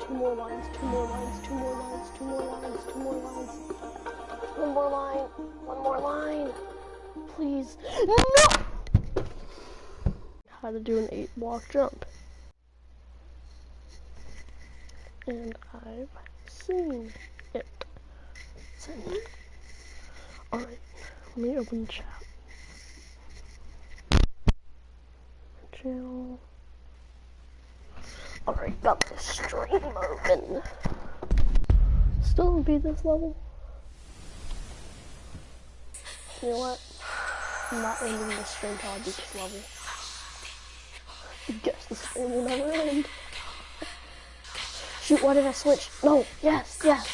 two more lines, two more lines, two more lines, two more lines, two more lines. One more line, one more line. Please. No! How to do an 8-block jump. And I've seen it. Alright, let me open the chat. Channel. Alright, got the stream open. Still beat this level. You know what? I'm not ending the stream till I beat this level. I guess the stream will never end. Shoot, why did I switch? No, yes, yes.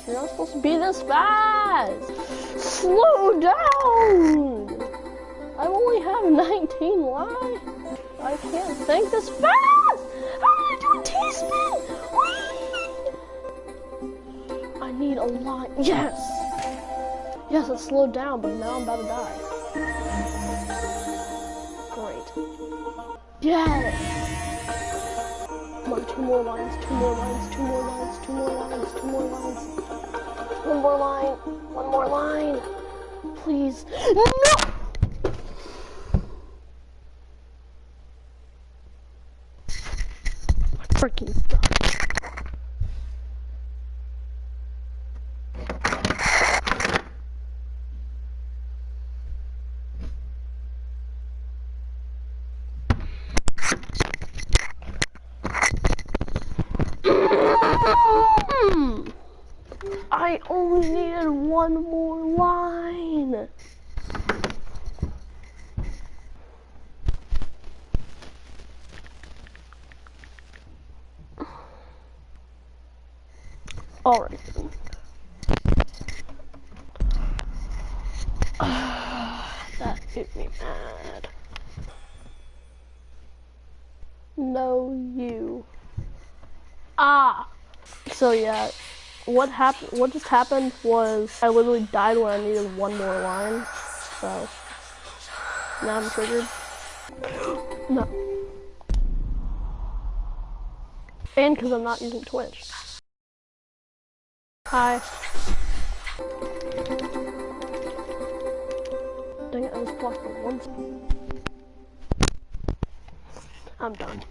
You're not supposed to be this fast! Slow down! I only have 19 lives. I can't think this fast! How did I do a T-spin? I need a line. Yes! Yes, it slowed down, but now I'm about to die. Great. Yes! Come on, two more lines, two more lines, two more lines, two more lines, two more lines. One more line, one more line. Please. No! My freaking God. I only needed one more line. Alright then. That made me mad. No, you. Ah! So yeah. What just happened was I literally died when I needed one more line, so now I'm triggered. No. And because I'm not using Twitch. Hi. Dang it, I just blocked the one. I'm done.